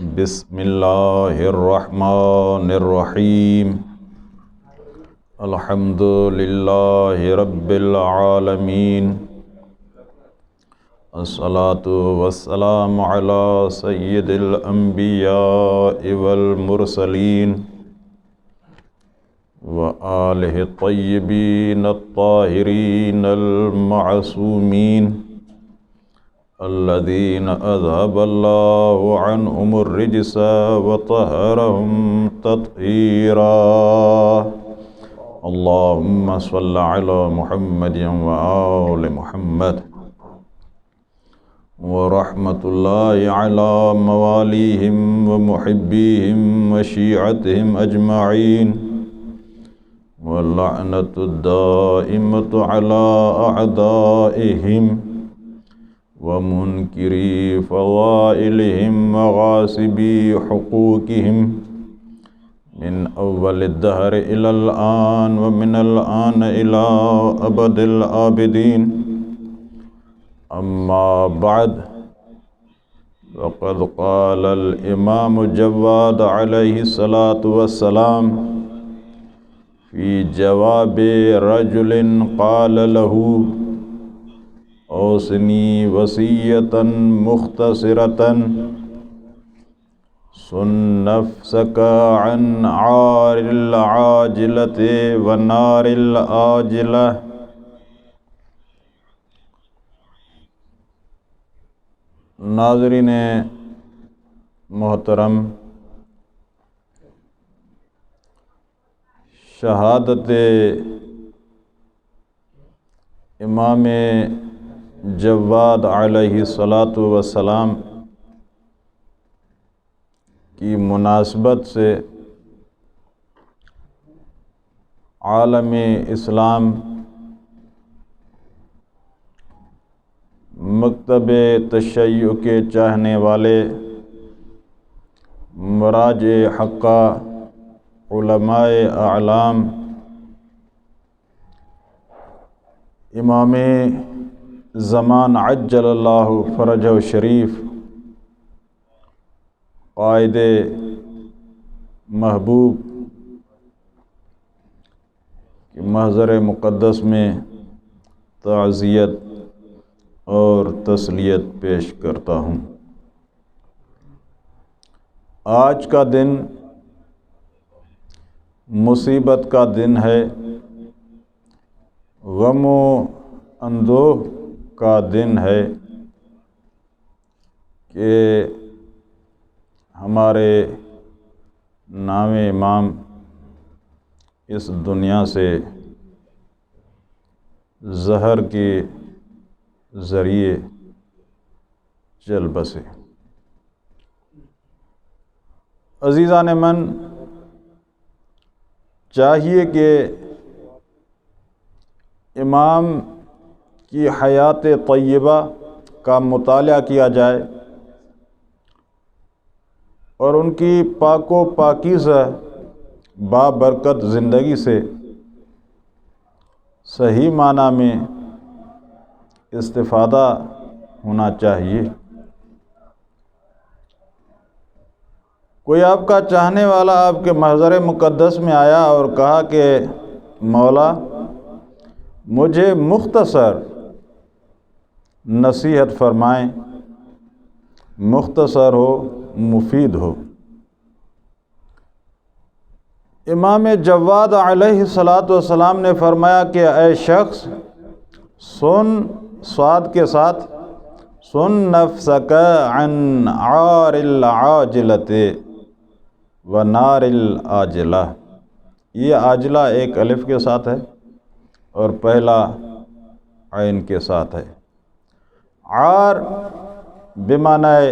بسم اللہ الرحمن الرحیم الحمد للہ رب العالمین الصلاة والسلام علی سید الانبیاء والمرسلین وآلہ الطیبین الطاہرین المعصومین الذین اذهب اللہ عنہم الرجس وطہرہم تطہیرا اللہم صل علی محمد وآل محمد ورحمۃ اللہ علی موالیہم ومحبیہم وشیعتہم اجمعین واللعنۃ الدائمۃ علی اعدائہم ومنکری فضائلہم وغاصبی حقوقہم من اول الدہر الی الآن ومن الآن الی ابد الآبدین اما بعد وقد قال الامام جواد علیہ الصلاة والسلام فی جواب رجل قال له اوصنی وصیۃ مختصرۃ سن نفسک عن عار العاجلۃ ونار الآجلہ۔ ناظرین محترم، شہادت امام جواد علیہ الصلاۃ والسلام کی مناسبت سے عالم اسلام مکتب تشیع کے چاہنے والے مراجع حقہ علماء اعلام امام زمان عجل اللہ فرجہ شریف قائد محبوب کے محضر مقدس میں تعزیت اور تسلیت پیش کرتا ہوں۔ آج کا دن مصیبت کا دن ہے، غم و اندوہ کا دن ہے کہ ہمارے نام امام اس دنیا سے زہر کے ذریعے چل بسے۔ عزیزان من، چاہیے کہ امام کی حیات طیبہ کا مطالعہ کیا جائے اور ان کی پاک و پاکیزہ بابرکت زندگی سے صحیح معنی میں استفادہ ہونا چاہیے۔ کوئی آپ کا چاہنے والا آپ کے محضر مقدس میں آیا اور کہا کہ مولا مجھے مختصر نصیحت فرمائیں، مختصر ہو مفید ہو۔ امام جواد علیہ الصلاۃ والسلام نے فرمایا کہ اے شخص سن، صاد کے ساتھ، سن نفسک عن عار العاجلۃ ونار الآجلہ۔ یہ عاجلہ ایک الف کے ساتھ ہے اور پہلا عین کے ساتھ ہے۔ عار بمعنی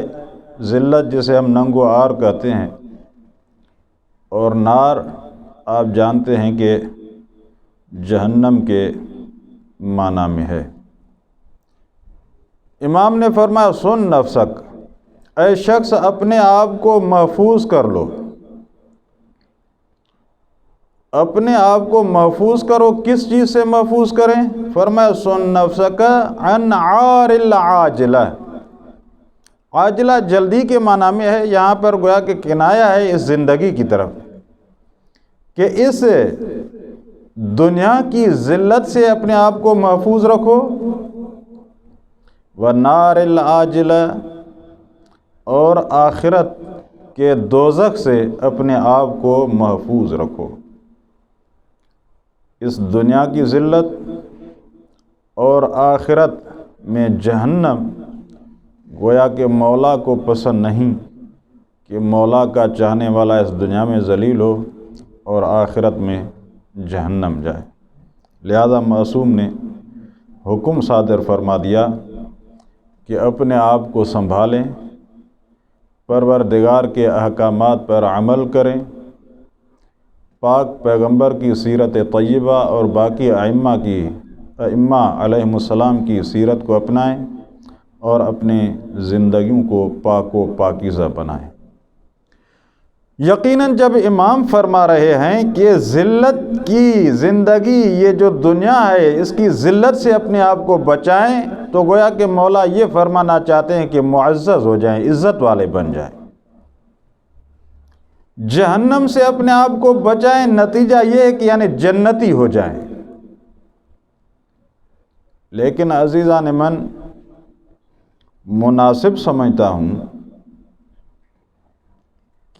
ذلت، جسے ہم ننگ و عار کہتے ہیں، اور نار آپ جانتے ہیں کہ جہنم کے معنی میں ہے۔ امام نے فرمایا سن نفسک، اے شخص اپنے آپ کو محفوظ کر لو، اپنے آپ کو محفوظ کرو۔ کس چیز سے محفوظ کریں؟ فرمایا سن نفسک عن عار العاجلہ، عاجلہ جلدی کے معنی میں ہے، یہاں پر گویا کہ کنایہ ہے اس زندگی کی طرف کہ اس دنیا کی ذلت سے اپنے آپ کو محفوظ رکھو، وَالنَّارِ الْعَاجِلَةِ، اور آخرت کے دوزخ سے اپنے آپ کو محفوظ رکھو۔ اس دنیا کی ذلت اور آخرت میں جہنم گویا کہ مولا کو پسند نہیں کہ مولا کا چاہنے والا اس دنیا میں ذلیل ہو اور آخرت میں جہنم جائے۔ لہذا معصوم نے حکم صادر فرما دیا کہ اپنے آپ کو سنبھالیں، پروردگار کے احکامات پر عمل کریں، پاک پیغمبر کی سیرت طیبہ اور باقی ائمہ علیہم السلام کی سیرت کو اپنائیں اور اپنے زندگیوں کو پاک و پاکیزہ بنائیں۔ یقیناً جب امام فرما رہے ہیں کہ ذلت کی زندگی، یہ جو دنیا ہے اس کی ذلت سے اپنے آپ کو بچائیں، تو گویا کہ مولا یہ فرمانا چاہتے ہیں کہ معزز ہو جائیں، عزت والے بن جائیں۔ جہنم سے اپنے آپ کو بچائیں، نتیجہ یہ ہے کہ یعنی جنتی ہو جائیں۔ لیکن عزیزان من، مناسب سمجھتا ہوں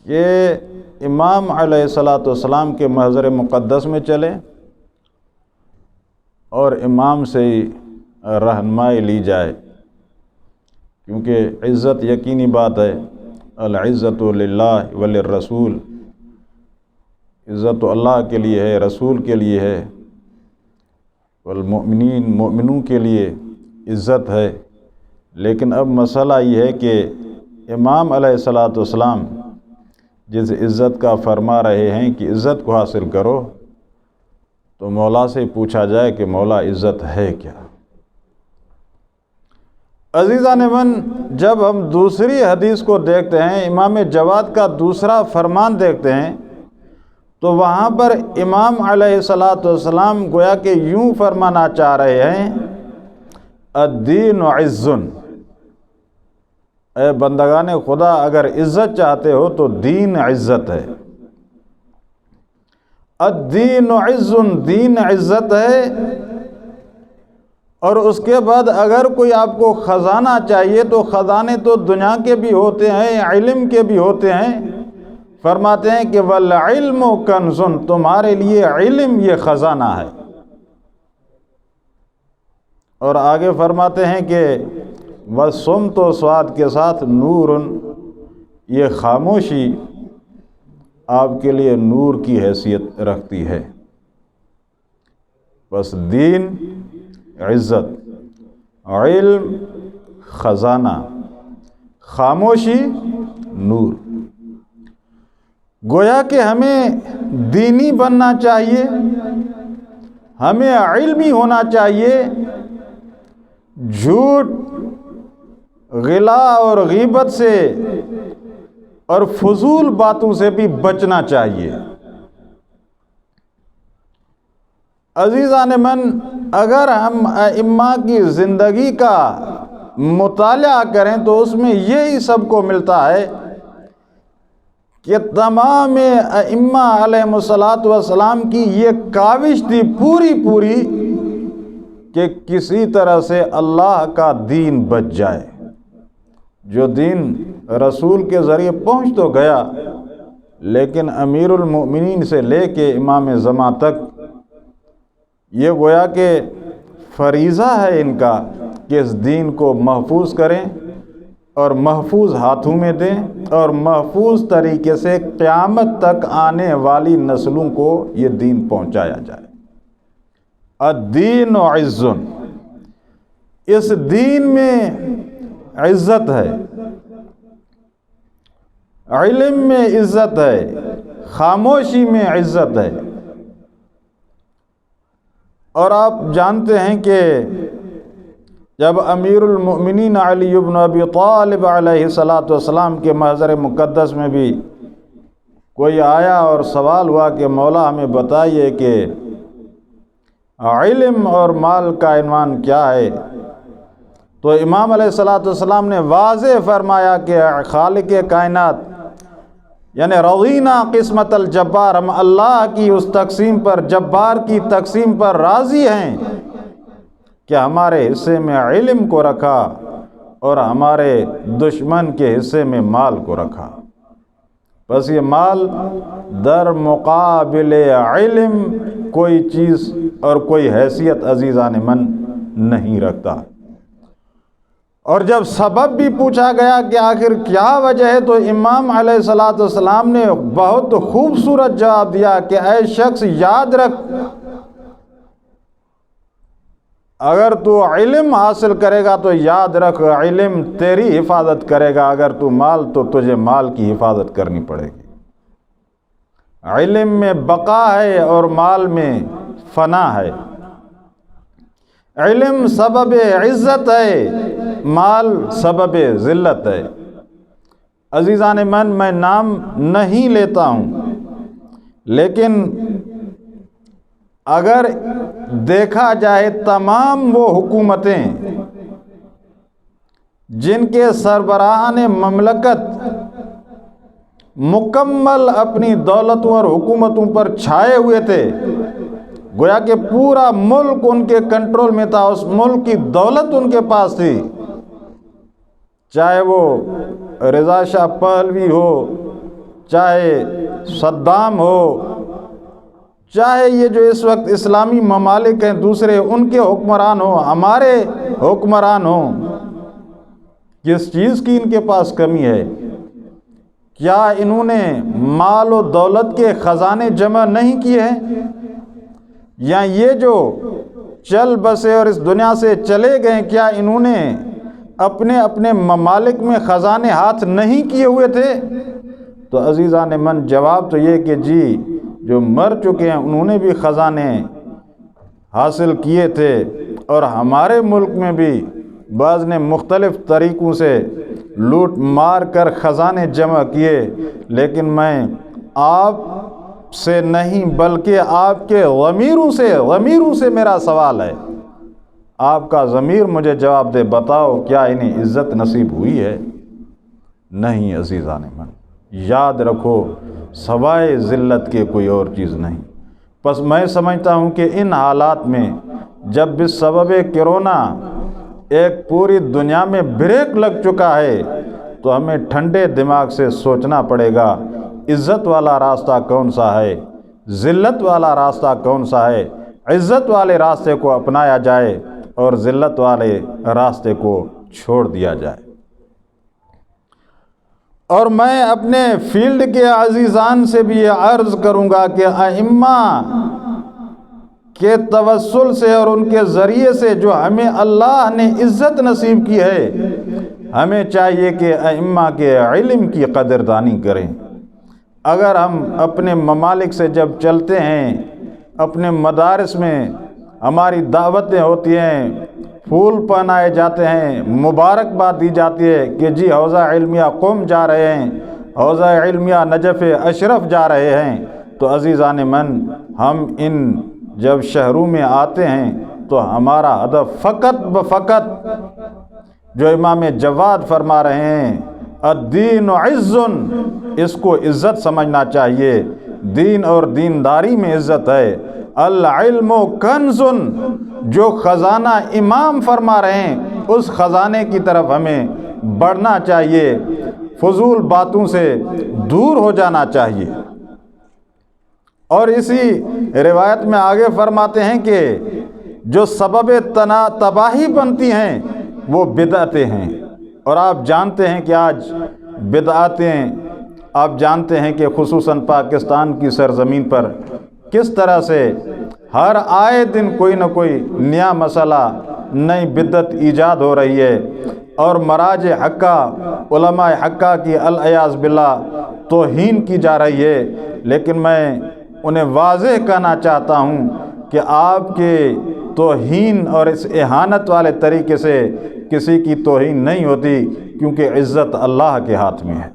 کہ امام علیہ السلام کے محضر مقدس میں چلیں اور امام سے ہی رہنمائی لی جائے، کیونکہ عزت یقینی بات ہے، العزت للہ وللرسول، عزت تو اللہ کے لیے ہے، رسول کے لیے ہے، والمؤمنین، مومنوں کے لیے عزت ہے۔ لیکن اب مسئلہ یہ ہے کہ امام علیہ السلام جس عزت کا فرما رہے ہیں کہ عزت کو حاصل کرو، تو مولا سے پوچھا جائے کہ مولا عزت ہے کیا؟ عزیزان من، جب ہم دوسری حدیث کو دیکھتے ہیں، امام جواد کا دوسرا فرمان دیکھتے ہیں، تو وہاں پر امام علیہ السلام گویا کہ یوں فرمانا چاہ رہے ہیں، الدین عز، اے بندگان خدا، اگر عزت چاہتے ہو تو دین عزت ہے۔ الدین عز، دین عزت ہے۔ اور اس کے بعد اگر کوئی آپ کو خزانہ چاہیے تو خزانے تو دنیا کے بھی ہوتے ہیں، علم کے بھی ہوتے ہیں۔ فرماتے ہیں کہ والعلم کنز، تمہارے لیے علم یہ خزانہ ہے۔ اور آگے فرماتے ہیں کہ والصمت، سواد کے ساتھ نور، یہ خاموشی آپ کے لیے نور کی حیثیت رکھتی ہے۔ بس دین عزت، علم خزانہ، خاموشی نور۔ گویا کہ ہمیں دینی بننا چاہیے، ہمیں علمی ہونا چاہیے، جھوٹ، غلا اور غیبت سے اور فضول باتوں سے بھی بچنا چاہیے۔ عزیزان من، اگر ہم ائمہ کی زندگی کا مطالعہ کریں تو اس میں یہی سب کو ملتا ہے کہ تمام ائمہ علیہم السلام کی یہ کاوش تھی پوری کہ کسی طرح سے اللہ کا دین بچ جائے۔ جو دین رسول کے ذریعے پہنچ تو گیا، لیکن امیر المؤمنین سے لے کے امام زمان تک یہ گویا کہ فریضہ ہے ان کا کہ اس دین کو محفوظ کریں اور محفوظ ہاتھوں میں دیں اور محفوظ طریقے سے قیامت تک آنے والی نسلوں کو یہ دین پہنچایا جائے۔ الدین عز، اس دین میں عزت ہے، علم میں عزت ہے، خاموشی میں عزت ہے۔ اور آپ جانتے ہیں کہ جب امیر المؤمنین علی بن ابی طالب علیہ السلام کے محضر مقدس میں بھی کوئی آیا اور سوال ہوا کہ مولا ہمیں بتائیے کہ علم اور مال کا عنوان کیا ہے، تو امام علیہ الصلوۃ والسلام نے واضح فرمایا کہ خالق کائنات یعنی رضینا قسمت الجبار، ہم اللہ کی اس تقسیم پر، جبار کی تقسیم پر راضی ہیں کہ ہمارے حصے میں علم کو رکھا اور ہمارے دشمن کے حصے میں مال کو رکھا۔ بس یہ مال در مقابل علم کوئی چیز اور کوئی حیثیت عزیزان من نہیں رکھتا۔ اور جب سبب بھی پوچھا گیا کہ آخر کیا وجہ ہے، تو امام علیہ الصلوۃ والسلام نے بہت خوبصورت جواب دیا کہ اے شخص یاد رکھ، اگر تو علم حاصل کرے گا تو یاد رکھ علم تیری حفاظت کرے گا، اگر تو مال تو تجھے مال کی حفاظت کرنی پڑے گی۔ علم میں بقا ہے اور مال میں فنا ہے۔ علم سبب عزت ہے، مال سبب ذلت ہے۔ عزیزان من، میں نام نہیں لیتا ہوں، لیکن اگر دیکھا جائے تمام وہ حکومتیں جن کے سربراہان مملکت مکمل اپنی دولتوں اور حکومتوں پر چھائے ہوئے تھے، گویا کہ پورا ملک ان کے کنٹرول میں تھا، اس ملک کی دولت ان کے پاس تھی، چاہے وہ رضا شاہ پہلوی ہو، چاہے صدام ہو، چاہے یہ جو اس وقت اسلامی ممالک ہیں دوسرے ان کے حکمران ہوں، ہمارے حکمران ہوں، کس چیز کی ان کے پاس کمی ہے؟ کیا انہوں نے مال و دولت کے خزانے جمع نہیں کیے ہیں؟ یا یہ جو چل بسے اور اس دنیا سے چلے گئے، کیا انہوں نے اپنے اپنے ممالک میں خزانے ہاتھ نہیں کیے ہوئے تھے؟ تو عزیزان من، جواب تو یہ کہ جی، جو مر چکے ہیں انہوں نے بھی خزانے حاصل کیے تھے، اور ہمارے ملک میں بھی بعض نے مختلف طریقوں سے لوٹ مار کر خزانے جمع کیے، لیکن میں آپ سے نہیں بلکہ آپ کے ضمیروں سے میرا سوال ہے۔ آپ کا ضمیر مجھے جواب دے، بتاؤ کیا انہیں عزت نصیب ہوئی ہے؟ نہیں عزیزان من، یاد رکھو سوائے ذلت کے کوئی اور چیز نہیں۔ پس میں سمجھتا ہوں کہ ان حالات میں جب بسبب کرونا ایک پوری دنیا میں بریک لگ چکا ہے، تو ہمیں ٹھنڈے دماغ سے سوچنا پڑے گا عزت والا راستہ کون سا ہے، ذلت والا راستہ کون سا ہے۔ عزت والے راستے کو اپنایا جائے اور ذلت والے راستے کو چھوڑ دیا جائے۔ اور میں اپنے فیلڈ کے عزیزان سے بھی یہ عرض کروں گا کہ ائمہ کے توسل سے اور ان کے ذریعے سے جو ہمیں اللہ نے عزت نصیب کی ہے، ہمیں چاہیے کہ ائمہ کے علم کی قدردانی کریں۔ اگر ہم اپنے ممالک سے جب چلتے ہیں، اپنے مدارس میں ہماری دعوتیں ہوتی ہیں، پھول پہنائے جاتے ہیں، مبارکباد دی جاتی ہے کہ جی حوزہ علمیہ قم جا رہے ہیں، حوزہ علمیہ نجف اشرف جا رہے ہیں، تو عزیزان من، ہم ان جب شہروں میں آتے ہیں تو ہمارا ہدف فقط جو امام جواد فرما رہے ہیں الدین عز، اس کو عزت سمجھنا چاہیے۔ دین اور دینداری میں عزت ہے۔ العلم کنز، جو خزانہ امام فرما رہے ہیں اس خزانے کی طرف ہمیں بڑھنا چاہیے، فضول باتوں سے دور ہو جانا چاہیے۔ اور اسی روایت میں آگے فرماتے ہیں کہ جو سبب تباہی بنتی ہیں وہ بدعتیں ہیں۔ اور آپ جانتے ہیں کہ آج بدعتیں، آپ جانتے ہیں کہ خصوصاً پاکستان کی سرزمین پر کس طرح سے ہر آئے دن کوئی نہ کوئی نیا مسئلہ، نئی بدعت ایجاد ہو رہی ہے، اور مراج حقہ، علماء حقہ کی العیاذ باللہ توہین کی جا رہی ہے۔ لیکن میں انہیں واضح کہنا چاہتا ہوں کہ آپ کے توہین اور اس اہانت والے طریقے سے کسی کی توہین نہیں ہوتی، کیونکہ عزت اللہ کے ہاتھ میں ہے۔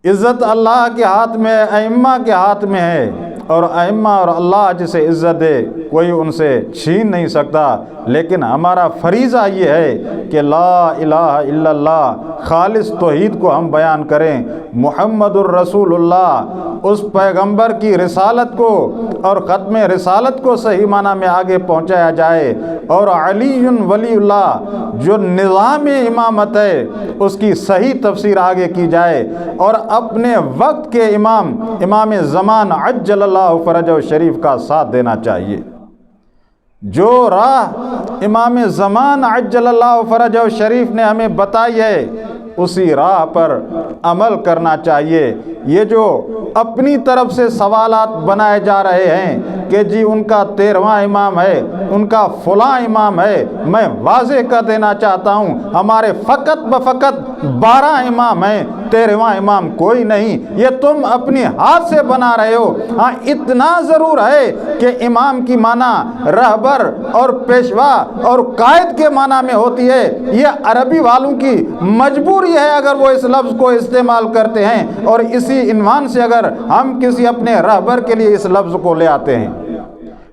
عزت اللہ کے ہاتھ میں ہے، ائمہ کے ہاتھ میں ہے۔ اور ائمہ اور اللہ جسے عزت دے کوئی ان سے چھین نہیں سکتا، لیکن ہمارا فریضہ یہ ہے کہ لا الہ الا اللہ خالص توحید کو ہم بیان کریں، محمد الرسول اللہ اس پیغمبر کی رسالت کو اور ختم رسالت کو صحیح معنی میں آگے پہنچایا جائے، اور علی ولی اللہ جو نظام امامت ہے اس کی صحیح تفسیر آگے کی جائے، اور اپنے وقت کے امام زمان عجل اللہ فرجہ شریف کا ساتھ دینا چاہیے۔ جو راہ امام زمان عجل اللہ فرجہ شریف نے ہمیں بتائی ہے اسی راہ پر عمل کرنا چاہیے۔ یہ جو اپنی طرف سے سوالات بنائے جا رہے ہیں کہ جی ان کا 13واں امام ہے، ان کا فلاں امام ہے، میں واضح کر دینا چاہتا ہوں ہمارے فقط بفقط 12 امام ہیں، 13واں امام کوئی نہیں، یہ تم اپنی ہاتھ سے بنا رہے ہو۔ ہاں اتنا ضرور ہے کہ امام کی معنی رہبر اور پیشوا اور قائد کے معنی میں ہوتی ہے، یہ عربی والوں کی مجبوری ہے اگر وہ اس لفظ کو استعمال کرتے ہیں، اور اسی عنوان سے اگر ہم کسی اپنے رہبر کے لیے اس لفظ کو لے آتے ہیں۔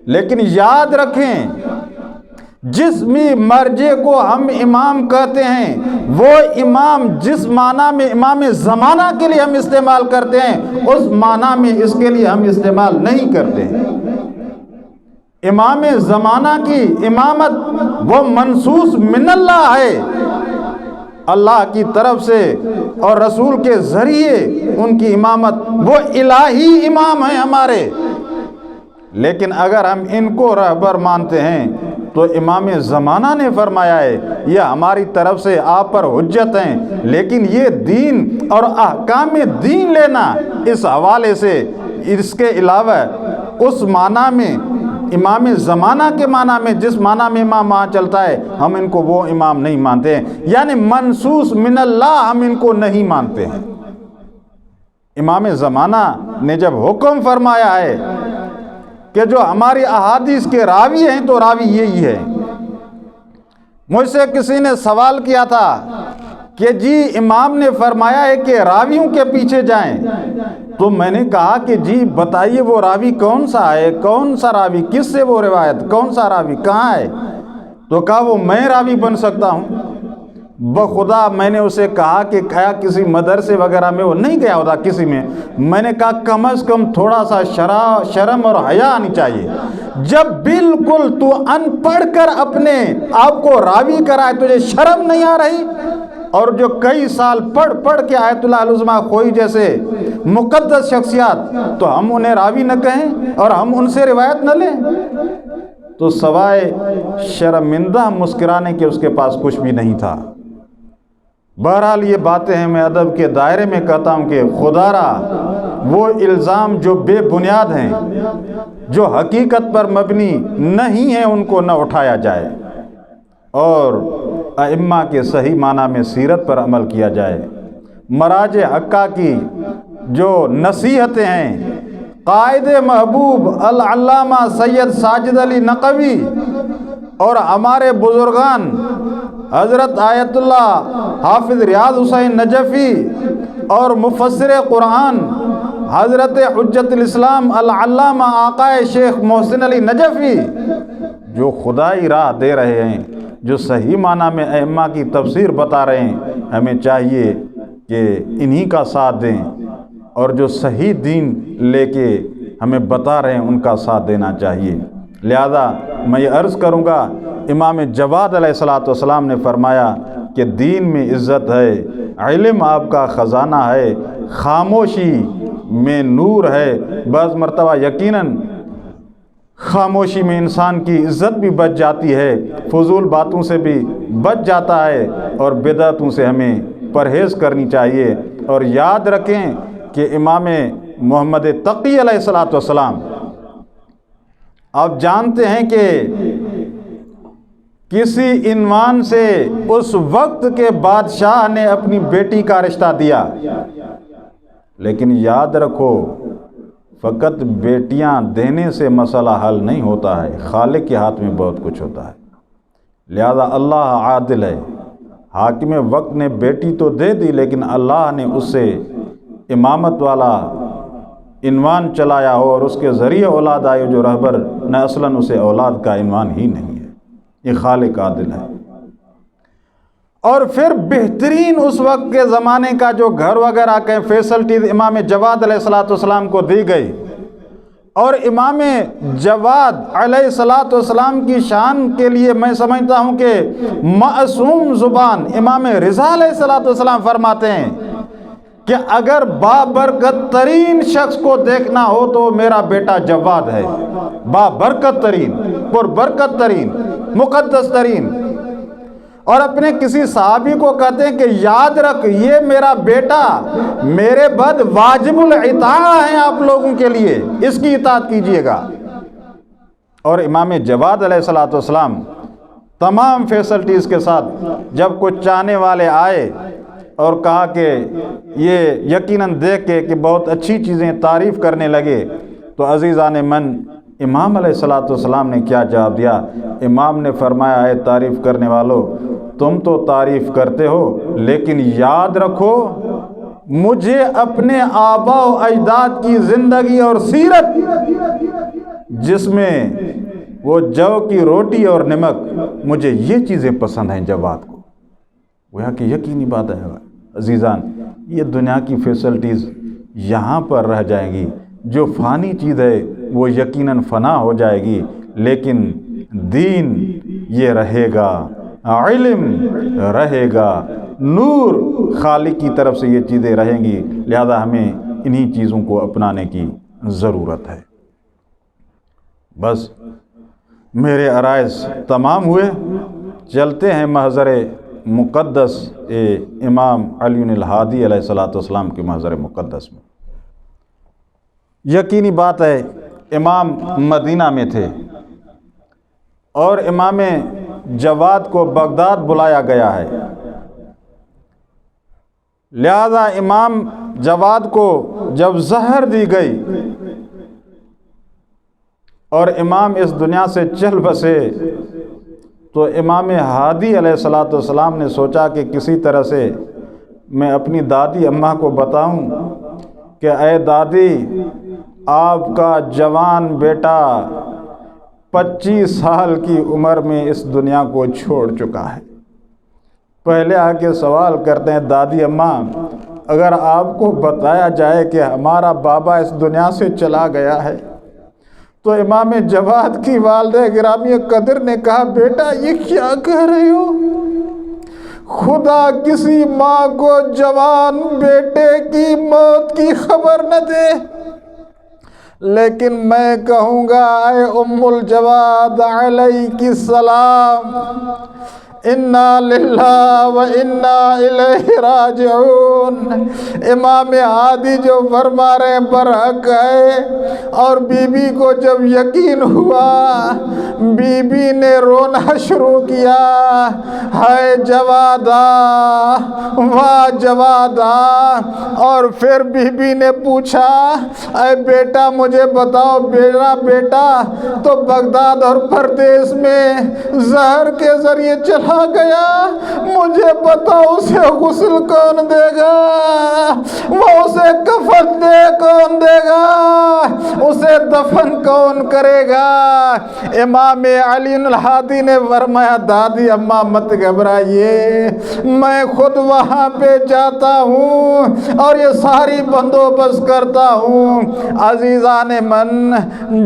لیکن یاد رکھیں جس بھی مرجع کو ہم امام کہتے ہیں وہ امام جس معنی میں امام زمانہ کے لیے ہم استعمال کرتے ہیں اس معنی میں اس کے لیے ہم استعمال نہیں کرتے ہیں۔ امام زمانہ کی امامت وہ منصوص من اللہ ہے، اللہ کی طرف سے اور رسول کے ذریعے ان کی امامت، وہ الہی امام ہیں ہمارے۔ لیکن اگر ہم ان کو رہبر مانتے ہیں تو امام زمانہ نے فرمایا ہے یہ ہماری طرف سے آپ پر حجت ہیں، لیکن یہ دین اور احکام دین لینا اس حوالے سے اس کے علاوہ اس معنی میں امام زمانہ کے معنی میں جس معنی میں امام وہاں چلتا ہے ہم ان کو وہ امام نہیں مانتے ہیں، یعنی منصوص من اللہ ہم ان کو نہیں مانتے ہیں۔ امام زمانہ نے جب حکم فرمایا ہے کہ جو ہماری احادیث کے راوی ہیں تو راوی یہی ہے۔ مجھ سے کسی نے سوال کیا تھا کہ جی امام نے فرمایا ہے کہ راویوں کے پیچھے جائیں، تو میں نے کہا کہ جی بتائیے وہ راوی کون سا ہے، کون سا راوی، کس سے وہ روایت، کون سا راوی کہاں ہے؟ تو کہا وہ میں راوی بن سکتا ہوں۔ بخدا میں نے اسے کہا کہ کیا کسی مدرسے وغیرہ میں وہ نہیں گیا ہوتا کسی میں نے کہا کم از کم تھوڑا سا شرم اور حیا آنی چاہیے۔ جب بالکل تو ان پڑھ کر اپنے آپ کو راوی کرائے تجھے شرم نہیں آ رہی، اور جو کئی سال پڑھ کے آیت اللہ العظمہ خوئی جیسے مقدس شخصیات، تو ہم انہیں راوی نہ کہیں اور ہم ان سے روایت نہ لیں؟ تو سوائے شرمندہ مسکرانے کے اس کے پاس کچھ بھی نہیں تھا۔ بہرحال یہ باتیں ہیں، میں ادب کے دائرے میں کہتا ہوں کہ خدا را وہ الزام جو بے بنیاد ہیں، جو حقیقت پر مبنی نہیں ہیں، ان کو نہ اٹھایا جائے، اور ائمہ کے صحیح معنی میں سیرت پر عمل کیا جائے۔ مراجع حقہ کی جو نصیحتیں ہیں، قائد محبوب العلامہ سید ساجد علی نقوی اور ہمارے بزرگان حضرت آیت اللہ حافظ ریاض حسین نجفی اور مفسر قرآن حضرت حجت الاسلام العلامہ آقا شیخ محسن علی نجفی جو خدائی راہ دے رہے ہیں، جو صحیح معنی میں ائمہ کی تفسیر بتا رہے ہیں، ہمیں چاہیے کہ انہی کا ساتھ دیں، اور جو صحیح دین لے کے ہمیں بتا رہے ہیں ان کا ساتھ دینا چاہیے۔ لہذا میں یہ عرض کروں گا، امام جواد علیہ السلام نے فرمایا کہ دین میں عزت ہے، علم آپ کا خزانہ ہے، خاموشی میں نور ہے۔ بعض مرتبہ یقیناً خاموشی میں انسان کی عزت بھی بچ جاتی ہے، فضول باتوں سے بھی بچ جاتا ہے، اور بدعتوں سے ہمیں پرہیز کرنی چاہیے۔ اور یاد رکھیں کہ امام محمد تقی علیہ السلام، آپ جانتے ہیں کہ کسی عنوان سے اس وقت کے بادشاہ نے اپنی بیٹی کا رشتہ دیا، لیکن یاد رکھو فقط بیٹیاں دینے سے مسئلہ حل نہیں ہوتا ہے، خالق کے ہاتھ میں بہت کچھ ہوتا ہے۔ لہذا اللہ عادل ہے، حاکم وقت نے بیٹی تو دے دی، لیکن اللہ نے اس سے امامت والا عنوان چلایا ہو اور اس کے ذریعے اولاد آئے جو رہبر نہ اصلاً اسے اولاد کا عنوان ہی نہیں ہے۔ یہ خالق عادل ہے۔ اور پھر بہترین اس وقت کے زمانے کا جو گھر وغیرہ کے فیسلٹیز امام جواد علیہ السلام کو دی گئی، اور امام جواد علیہ السلام کی شان کے لیے میں سمجھتا ہوں کہ معصوم زبان امام رضا علیہ السلام فرماتے ہیں کہ اگر بابرکت ترین شخص کو دیکھنا ہو تو میرا بیٹا جواد ہے، بابرکت ترین، پربرکت ترین، مقدس ترین۔ اور اپنے کسی صحابی کو کہتے ہیں کہ یاد رکھ یہ میرا بیٹا میرے بعد واجب الاطاعہ ہے آپ لوگوں کے لیے، اس کی اطاعت کیجئے گا۔ اور امام جواد علیہ السلام تمام فیسلٹیز کے ساتھ جب کچھ چاہنے والے آئے اور کہا کہ یہ یقیناً دیکھ کے کہ بہت اچھی چیزیں تعریف کرنے لگے، تو عزیزان من امام علیہ السلام نے کیا جواب دیا؟ امام نے فرمایا اے تعریف کرنے والو، تم تو تعریف کرتے ہو لیکن یاد رکھو مجھے اپنے آباء و اجداد کی زندگی اور سیرت جس میں وہ جو کی روٹی اور نمک، مجھے یہ چیزیں پسند ہیں جواد کو۔ گویا کہ یقینی بات ہے عزیزان، یہ دنیا کی فیسلٹیز یہاں پر رہ جائیں گی، جو فانی چیز ہے وہ یقیناً فنا ہو جائے گی، لیکن دین یہ رہے گا، علم رہے گا، نور خالق کی طرف سے یہ چیزیں رہیں گی، لہذا ہمیں انہی چیزوں کو اپنانے کی ضرورت ہے۔ بس میرے عرائض تمام ہوئے، چلتے ہیں محضر مقدس امام علی الہادی علیہ السلام کے محضر مقدس میں۔ یقینی بات ہے امام مدینہ میں تھے اور امام جواد کو بغداد بلایا گیا ہے، لہذا امام جواد کو جب زہر دی گئی اور امام اس دنیا سے چل بسے، تو امام ہادی علیہ السلام نے سوچا کہ کسی طرح سے میں اپنی دادی اماں کو بتاؤں کہ اے دادی، آپ کا جوان بیٹا 25 سال کی عمر میں اس دنیا کو چھوڑ چکا ہے۔ پہلے آ کے سوال کرتے ہیں دادی اماں، اگر آپ کو بتایا جائے کہ ہمارا بابا اس دنیا سے چلا گیا ہے، تو امام جواد کی والدہ گرامی قدر نے کہا بیٹا یہ کیا کہہ رہے ہو؟ خدا کسی ماں کو جوان بیٹے کی موت کی خبر نہ دے، لیکن میں کہوں گا اے ام الجواد علیک السلام، انا للہ و انا الیہ راجعون۔ امام ہادی جو فرما رہے برحق ہے، اور بی بی کو جب یقین ہوا، بی بی نے رونا شروع کیا، ہائے جوادا، واہ جوادا۔ اور پھر بی بی نے پوچھا اے بیٹا مجھے بتاؤ، میرا بیٹا تو بغداد اور پردیس میں زہر کے ذریعے چلا گیا، مجھے بتاؤ اسے غسل کون دے گا، وہ اسے کفن دے کون دے گا، اسے دفن کون کرے گا؟ امام علی الہادی نے فرمایا دادی اماں مت گھبرائیے، میں خود وہاں پہ جاتا ہوں اور یہ ساری بندوبست کرتا ہوں۔ عزیزان من،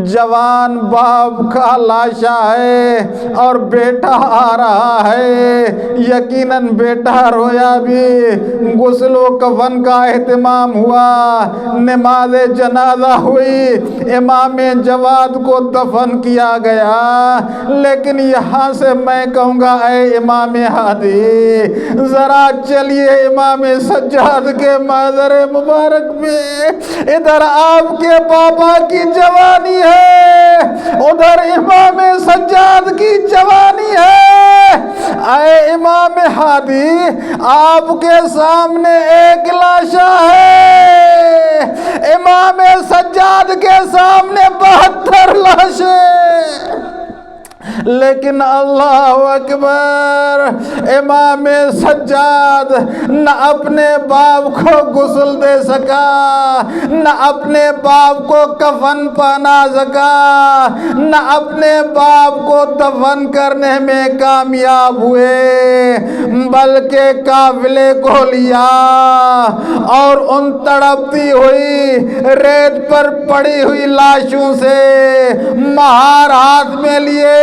جوان باپ کا لاشا ہے اور بیٹا آ رہا ہے، یقیناً بیٹا رویا بھی، غسل و کفن کا اہتمام ہوا، نماز جنازہ ہوئی، امام جواد کو دفن کیا گیا۔ لیکن یہاں سے میں کہوں گا اے امام ہادی، ذرا چلیے امام سجاد کے محضر مبارک میں، ادھر آپ کے بابا کی جوانی ہے، ادھر امام سجاد کی جوانی ہے۔ اے امام ہادی، آپ کے سامنے ایک لاشا ہے، امام سجاد کے سامنے 72 لاشیں۔ لیکن اللہ اکبر، امام سجاد نہ اپنے باپ کو غسل دے سکا، نہ اپنے باپ کو کفن پہنا سکا، نہ اپنے باپ کو دفن کرنے میں کامیاب ہوئے، بلکہ قافلے کو لیا اور ان تڑپتی ہوئی ریت پر پڑی ہوئی لاشوں سے مہار ہاتھ میں لیے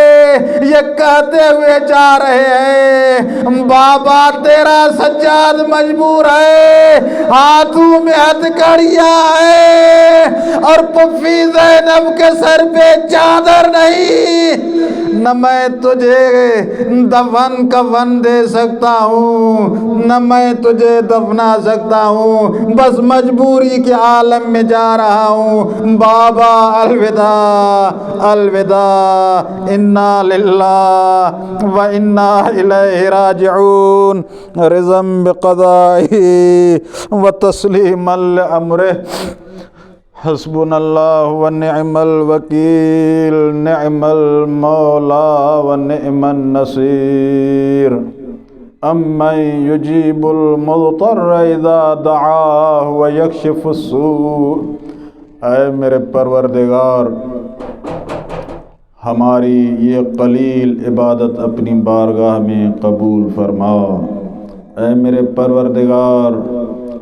یہ کہتے ہوئے جا رہے ہیں، بابا تیرا سجاد مجبور ہے، ہاتھوں میں ہتھکڑیاں ہے اور پھوپھی زینب کے سر پہ چادر نہیں، نہ میں تجھے دفن کفن دے سکتا ہوں، نہ میں تجھے دفنا سکتا ہوں، بس مجبوری کے عالم میں جا رہا ہوں، بابا الوداع الوداع، انا للہ و انا الیہ راجعون، رضا بقضائہ و تسلیما لامرہ، حسبنا اللہ و نعم الوکیل، نعم المولا و نعم النصیر، امن یجیب المضطر اذا دعاہ و یکشف السوء۔ اے میرے پروردگار، ہماری یہ قلیل عبادت اپنی بارگاہ میں قبول فرما۔ اے میرے پروردگار،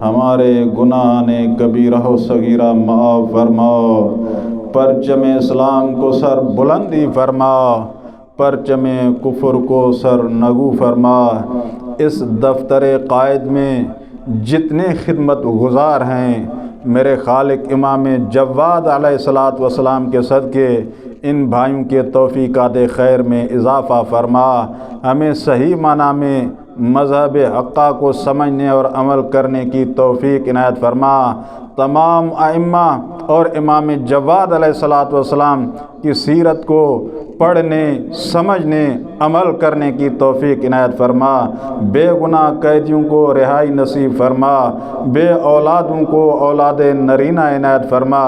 ہمارے گناہ کبیرہ و صغیرہ معاف فرما، پرچم اسلام کو سر بلندی فرما، پرچم کفر کو سر نگو فرما۔ اس دفتر قائد میں جتنے خدمت گزار ہیں، میرے خالق امام جواد علیہ السلام کے صدقے ان بھائیوں کے توفیقات خیر میں اضافہ فرما، ہمیں صحیح معنی میں مذہب حقہ کو سمجھنے اور عمل کرنے کی توفیق عنایت فرما، تمام ائمہ اور امام جواد علیہ السلام کی سیرت کو پڑھنے، سمجھنے، عمل کرنے کی توفیق عنایت فرما، بے گناہ قیدیوں کو رہائی نصیب فرما، بے اولادوں کو اولاد نرینہ عنایت فرما،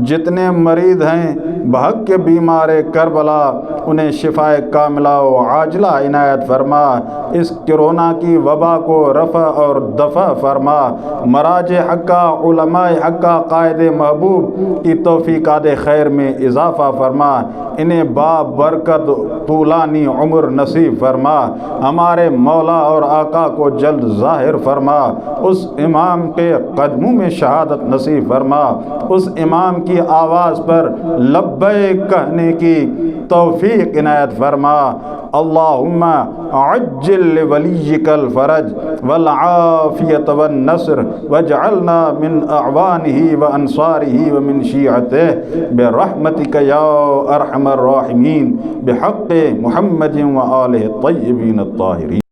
جتنے مریض ہیں بحق کے بیمار کربلا انہیں شفاء کاملہ و عاجلہ عنایت فرما، اس کرونا کی وبا کو رفع اور دفع فرما، مراجع حقہ، علماء حقہ، قائد محبوب کی توفیقات خیر میں اضافہ فرما، انہیں برکت طولانی عمر نصیب فرما، ہمارے مولا اور آقا کو جلد ظاہر فرما، اس امام کے قدموں میں شہادت نصیب فرما، اس امام کی آواز پر لبیک کہنے کی توفیق عنایت فرما۔ اللہم عجل لولیک الفرج والعافیت والنصر واجعلنا من اعوانہ وانصارہ ومن شیعتہ برحمتک یا ارحم الراحمین بحق محمد وآلہ الطیبین الطاہرین۔